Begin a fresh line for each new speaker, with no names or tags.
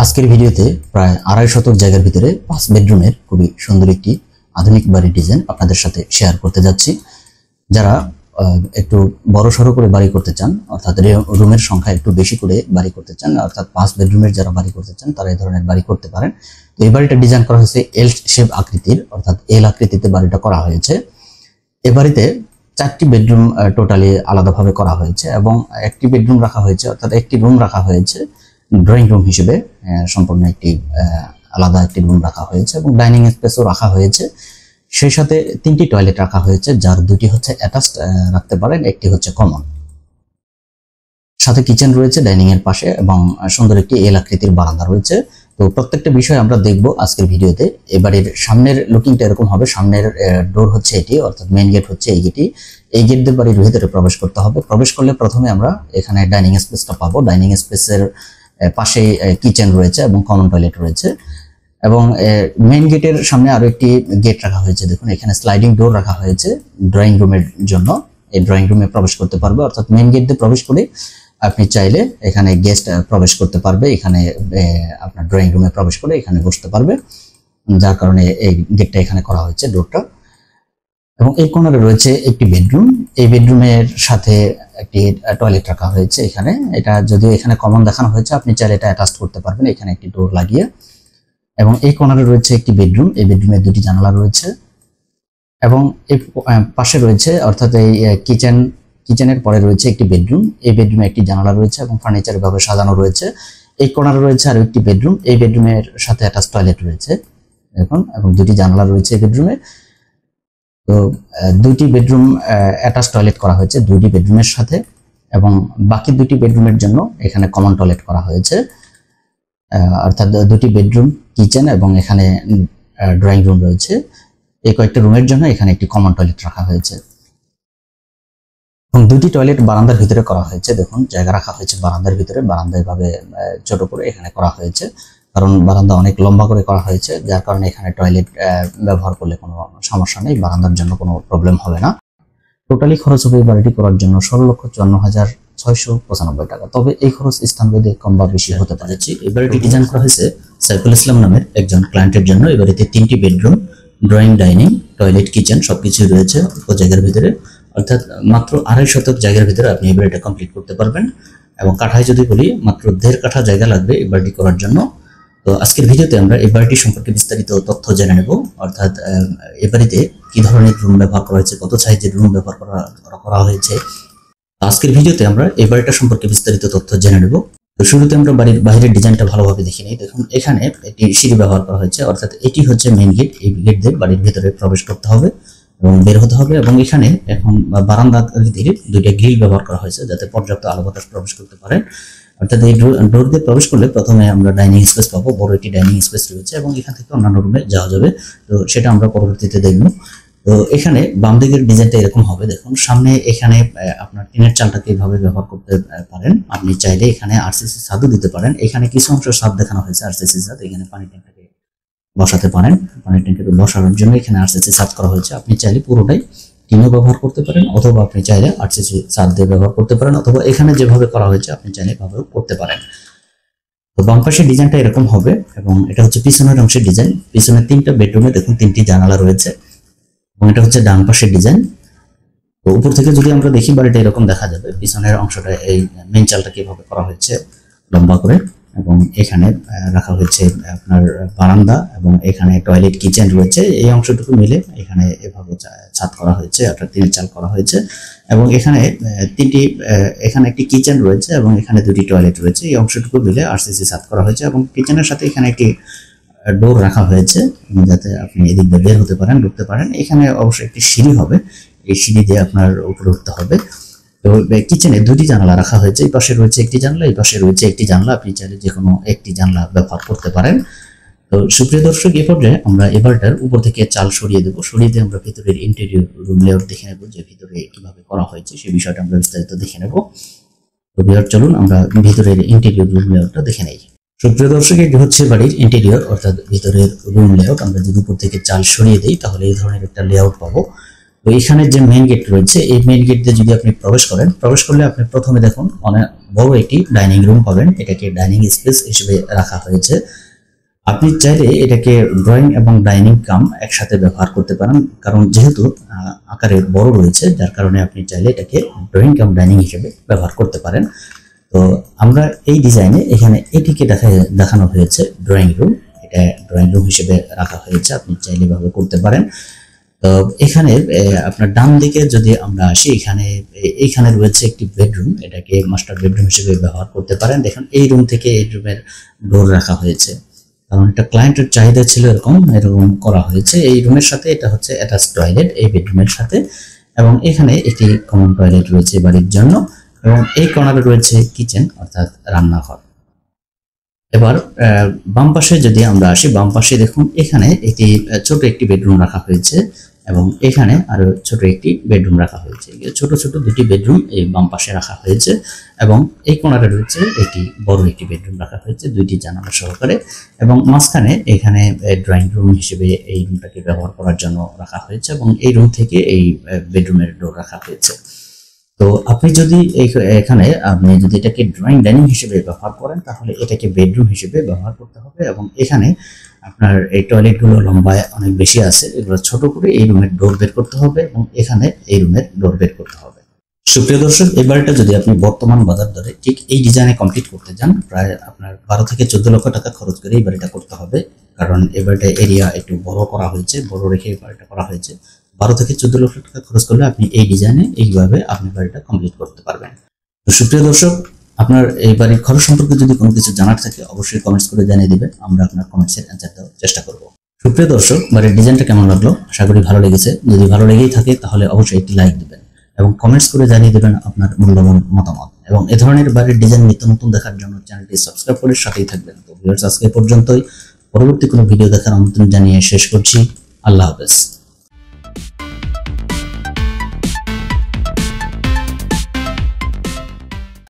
আজকের ভিডিওতে প্রায় 2.5 শতক জায়গার ভিতরে 5 বেডরুমের খুবই সুন্দর একটি আধুনিক বাড়ির ডিজাইন আপনাদের সাথে শেয়ার করতে যাচ্ছি। যারা একটু বড় সড়ো করে বাড়ি করতে চান, অর্থাৎ রুমের সংখ্যা একটু বেশি করে বাড়ি করতে চান, অর্থাৎ 5 বেডরুমের যারা বাড়ি করতে চান তারা এই ধরনের বাড়ি করতে পারেন। তো এই বাড়িটা ডিজাইন করা হয়েছে এল শেপ আকৃতির, অর্থাৎ এল আকৃতিতে বাড়িটা করা হয়েছে। এই বাড়িতে 4টি বেডরুম টোটালি আলাদাভাবে করা হয়েছে এবং একটি বেডরুম রাখা হয়েছে, অর্থাৎ একটি রুম রাখা হয়েছে ড্রয়িং রুম হিসেবে, সম্পূর্ণ একটি আলাদা একটি রুম রাখা হয়েছে এবং ডাইনিং স্পেসও রাখা হয়েছে। সেই সাথে 3টি টয়লেট রাখা হয়েছে, যার 2টি হচ্ছে অ্যাটাচড রাখতে পারেন, একটি হচ্ছে কমন। সাথে কিচেন রয়েছে ডাইনিং এর পাশে এবং সুন্দর একটি এল আকৃতির বারান্দা রয়েছে। তো প্রত্যেকটা বিষয় আমরা দেখব আজকের ভিডিওতে। এবারের সামনের লুকিংটা এরকম হবে। সামনের ডোর হচ্ছে এটি, অর্থাৎ মেইন গেট হচ্ছে এই গেটটি। এই গেট দিয়ে বাড়ির ভিতরে প্রবেশ করতে হবে। প্রবেশ করলে প্রথমে আমরা এখানে ডাইনিং স্পেসটা পাবো। ডাইনিং স্পেসের পাশে কিচেন রয়েছে এবং কমন টয়লেট রয়েছে এবং মেইন গেটের সামনে আরো একটি গেট রাখা হয়েছে। দেখুন এখানে স্লাইডিং ডোর রাখা হয়েছে ড্রয়িং রুমের জন্য। এই ড্রয়িং রুমে প্রবেশ করতে পারবে, অর্থাৎ মেইন গেট দিয়ে প্রবেশ করে আপনি চাইলে এখানে গেস্ট প্রবেশ করতে পারবে, এখানে আপনার ড্রয়িং রুমে প্রবেশ করে এখানে বসতে পারবে, যার কারণে এই গেটটা এখানে করা হয়েছে ডোরটা। এবং এই কর্নারে রয়েছে একটি বেডরুম। এই বেডরুমের সাথে একটি টয়লেট রাখা হয়েছে এখানে। এটা যদিও এখানে কমন দেখানো হয়েছে, আপনি চাইলে এটা অ্যাটাচ করতে পারবেন এখানে একটি ডোর লাগিয়ে। এবং এই কর্নারে রয়েছে একটি বেডরুম। এই বেডরুমে 2টি জানালা রয়েছে এবং এই পাশে রয়েছে, অর্থাৎ এই কিচেনের পরে রয়েছে একটি বেডরুম। এই বেডরুমে একটি জানালা রয়েছে এবং ফার্নিচার ভাবে সাজানো রয়েছে। এই কর্নারে রয়েছে আরো একটি বেডরুম। এই বেডরুমের সাথে অ্যাটাচ টয়লেট রয়েছে দেখুন, এবং 2টি জানালা রয়েছে এই বেডরুমে। তো 2টি বেডরুম অ্যাটাচ টয়লেট করা হয়েছে 2টি বেডরুমের সাথে এবং বাকি 2টি বেডরুমের জন্য এখানে কমন টয়লেট করা হয়েছে, অর্থাৎ 2টি বেডরুম, কিচেন এবং এখানে ড্রয়িং রুম রয়েছে। এই কয়েকটা রুমের জন্য এখানে একটি কমন টয়লেট রাখা হয়েছে এবং 2টি টয়লেট বারান্দার ভিতরে করা হয়েছে। দেখুন জায়গা রাখা হয়েছে বারান্দার ভিতরে, বারান্দা এভাবে ছোট করে এখানে করা হয়েছে, কারণ বারান্দা অনেক লম্বা করে করা হয়েছে, যার কারণে এখানে টয়লেট ব্যবহার করলে কোনো সমস্যা নেই, বারান্দার জন্য কোনো প্রবলেম হবে না। টোটালি খরচ হবে এই বাড়িটি করার জন্য 16,54,695 টাকা। তবে এই খরচ স্থানভেদে কম বা বেশি হতে পারে। এই বাড়িটি ডিজাইন করা হয়েছে সাইফুল ইসলাম নামের একজন ক্লায়েন্টের জন্য। এই বাড়িতে 3টি bedroom, drawing, dining, toilet, kitchen সবকিছু রয়েছে অল্প জায়গার ভিতরে, অর্থাৎ মাত্র 2.5 শতক জায়গার ভিতরে আপনি এই বাড়িটা কমপ্লিট করতে পারবেন। এবং কাঠায় যদি বলি, মাত্র 1.5 কাঠা জায়গা লাগবে এই বাড়িটি করার জন্য। তো আজকের ভিডিওতে আমরা এই বাড়িটি সম্পর্কে বিস্তারিত তথ্য জেনে নেব, অর্থাৎ এই বাড়িতে কি ধরনের রুম ব্যবহার করা হয়েছে, কত সাইজের রুম ব্যবহার করা হয়েছে। আজকের ভিডিওতে আমরা এই বাড়িটা সম্পর্কে বিস্তারিত তথ্য জেনে নেব। তো শুরুতে আমরা বাড়ির বাইরের ডিজাইনটা ভালোভাবে দেখে নিই। দেখুন এখানে একটি সিঁড়ি ব্যবহার করা হয়েছে, অর্থাৎ এটি হচ্ছে মেইন গেট। এই গেট দিয়ে বাড়ির ভিতরে প্রবেশ করতে হবে এবং বের হতে হবে। এবং এখানে এখন বারান্দা 2টা গ্রিল ব্যবহার করা হয়েছে যাতে পর্যাপ্ত আলো বাতাস প্রবেশ করতে পারে। অর্থাৎ এই ডোর দিয়ে প্রবেশ করলে প্রথমে আমরা ডাইনিং স্পেস পাবো, বড় একটি ডাইনিং স্পেস রয়েছে এবং এখান থেকে অন্যান্য রুমে যাওয়া যাবে। তো সেটা আমরা পরবর্তীতে দেখব। তো এখানে বাম দিকের ডিজাইনটা এরকম হবে। দেখুন সামনে এখানে আপনার টিনের চালটাকে এইভাবে ব্যবহার করতে পারেন। আপনি চাইলে এখানে আরসিসি ছাদও দিতে পারেন। এখানে কিছু অংশ ছাদ দেখানো হয়েছে আরসিসি ছাদ, এখানে পানি ট্যাঙ্কটাকে বসাতে পারেন। পানি ট্যাঙ্কটাকে বসানোর জন্য এখানে আরসিসি ছাদ করা হয়েছে। আপনি চাইলে পুরোটাই টিনও ব্যবহার করতে পারেন, অথবা আপনি চাইলে আরসিসি ছাদ দিয়ে ব্যবহার করতে পারেন, অথবা এখানে যেভাবে করা হয়েছে আপনি চাইলে এভাবেও করতে পারেন। তো বাম পাশের ডিজাইনটা এরকম হবে এবং এটা হচ্ছে পিছনের অংশের ডিজাইন। পিছনের 3টা বেডরুমে দেখুন 3টি জানালা রয়েছে এবং এটা হচ্ছে ডান পাশের ডিজাইন। তো উপর থেকে যদি আমরা দেখি বাড়িটা এরকম দেখা যাবে। পিছনের অংশটা এই মেইন চালটা কিভাবে করা হয়েছে লম্বা করে, এবং এখানে রাখা হয়েছে আপনার বারান্দা এবং এখানে টয়লেট, কিচেন রয়েছে। এই অংশটুকু মিলে এখানে এভাবে ছাদ করা হয়েছে, অর্থাৎ টিনের চাল করা হয়েছে এবং এখানে এখানে একটি কিচেন রয়েছে এবং এখানে 2টি টয়লেট রয়েছে। এই অংশটুকু মিলে আরসিসি ছাদ করা হয়েছে এবং কিচেনের সাথে এখানে একটি ডোর রাখা হয়েছে যাতে আপনি এদিক দিয়ে বের হতে পারেন, ঢুকতে পারেন। এখানে অবশ্যই একটি সিঁড়ি হবে, এই সিঁড়ি দিয়ে আপনার উপরে উঠতে হবে। তো কিচেনে 2টি জানালা রাখা হয়েছে। এই পাশে রয়েছে একটি জানলা, এই পাশে রয়েছে একটি জানলা। আপনি চাইলে যে কোনো একটি জানলা ব্যবহার করতে পারেন। তো সুপ্রিয় দর্শক, এই পর্যায়ে আমরা এবারটার উপর থেকে চাল সরিয়ে দেবো। সরিয়ে দিয়ে আমরা ভিতরের ইন্টেরিয়র রুম লেআউট দেখে নেব, যে ভিতরে কিভাবে করা হয়েছে সেই বিষয়টা আমরা বিস্তারিত দেখে নেব। তো ভিউয়ার চলুন আমরা ভিতরের ইন্টেরিয়র রুম লেআউটটা দেখে নেই। সুপ্রিয় দর্শক, এটি হচ্ছে বাড়ির ইন্টেরিয়র, অর্থাৎ ভিতরের রুম লেআউট। আমরা যদি উপর থেকে চাল সরিয়ে দিই তাহলে এই ধরনের একটা লেআউট পাবো। তো এখানে যে মেইন গেট রয়েছে, এই মেইন গেট দিয়ে যদি আপনি প্রবেশ করেন, প্রবেশ করলে আপনি প্রথমে দেখুন অনেক বড় একটি ডাইনিং রুম পাবেন। এটাকে ডাইনিং স্পেস হিসেবে রাখা হয়েছে। আপনি চাইলে এটাকে ড্রয়িং এবং ডাইনিং কাম একসাথে ব্যবহার করতে পারেন, কারণ যেহেতু আকারে বড় রয়েছে, যার কারণে আপনি চাইলে এটাকে ড্রয়িং কাম ডাইনিং হিসেবে ব্যবহার করতে পারেন। তো আমরা এই ডিজাইনে এখানে এটিকে দেখানো হয়েছে ড্রয়িং রুম। এটা ড্রয়িং রুম হিসেবে রাখা হয়েছে, আপনি চাইলে এভাবে করতে পারেন। তো এখানে আপনার ডান দিকে যদি আমরা আসি, এইখানে রয়েছে একটি বেডরুম। এটাকে মাস্টার বেডরুম হিসেবে ব্যবহার করতে পারেন। দেখুন এই রুম থেকে এই রুমের ডোর রাখা হয়েছে, কারণ এটা ক্লায়েন্টের চাহিদা ছিল, এরকম করা হয়েছে। এই রুমের সাথে এটা হচ্ছে অ্যাটাচ টয়লেট এই বেডরুমের সাথে, এবং এখানে একটি কমন টয়লেট রয়েছে বাড়ির জন্য, এবং এই কর্নারে রয়েছে কিচেন অর্থাৎ রান্নাঘর। এবার বাম পাশে যদি আমরা আসি, বাম পাশে দেখুন এখানে একটি ছোট একটি বেডরুম রাখা হয়েছে, এবং এখানে আরো ছোট একটি বেডরুম রাখা হয়েছে। ছোট ছোট দুটি বেডরুম এই বাম পাশে রাখা হয়েছে, এবং এই কোণারে রয়েছে একটি বড় একটি বেডরুম রাখা হয়েছে দুইটি জানালা সহকারে, এবং মাঝখানে এখানে ড্রয়িং রুম হিসেবে এই রুমটাকে ব্যবহার করার জন্য রাখা হয়েছে, এবং এই রুম থেকে এই বেডরুমের ডোর রাখা হয়েছে। তো আপনি যদি আপনি যদি এটাকে ড্রয়িং ডাইনিং হিসেবে ব্যবহার করেন, তাহলে এটাকে বেডরুম হিসেবে ব্যবহার করতে হবে, এবং এখানে আপনার এই টয়লেটগুলো লম্বায় অনেক বেশি আছে, এগুলো ছোট করে এই রুমের ডোর বের করতে হবে, এবং এখানে এই রুমের ডোর বের করতে হবে। সুপ্রিয় দর্শক, এই বাড়িটা যদি আপনি বর্তমান বাজার দরে ঠিক এই ডিজাইনে কমপ্লিট করতে যান, প্রায় আপনার 12 থেকে 14 লক্ষ টাকা খরচ করে এই বাড়িটা করতে হবে, কারণ এই বাড়িটা এরিয়া একটু বড় করা হয়েছে, বড় রেখে এই বাড়িটা করা হয়েছে। 12 থেকে 14 লক্ষ টাকা খরচ করলে আপনি এই ডিজাইনে এইভাবে আপনি বাড়িটা কমপ্লিট করতে পারবেন। তো সুপ্রিয় দর্শক, আপনার এই বাড়ির খরচ সম্পর্কে যদি কোনো কিছু জানার থাকে, অবশ্যই কমেন্টস করে জানিয়ে দিবেন, আমরা আপনার কমেন্টসের অ্যান্সার দেওয়ার চেষ্টা করব। সুপ্রিয় দর্শক, বাড়ির ডিজাইনটা কেমন লাগলো? আশা করি ভালো লেগেছে। যদি ভালো লেগেই থাকে তাহলে অবশ্যই একটি লাইক দিবেন, এবং কমেন্টস করে জানিয়ে দেবেন আপনার মূল্যবান মতামত, এবং এ ধরনের বাড়ির ডিজাইন নিত্য নতুন দেখার জন্য চ্যানেলটি সাবস্ক্রাইব করে সাথেই থাকবেন। তো ভিউয়ার্স, আজকে পর্যন্তই। পরবর্তী কোনো ভিডিও দেখার আমন্ত্রণ জানিয়ে শেষ করছি। আল্লাহ হাফেজ।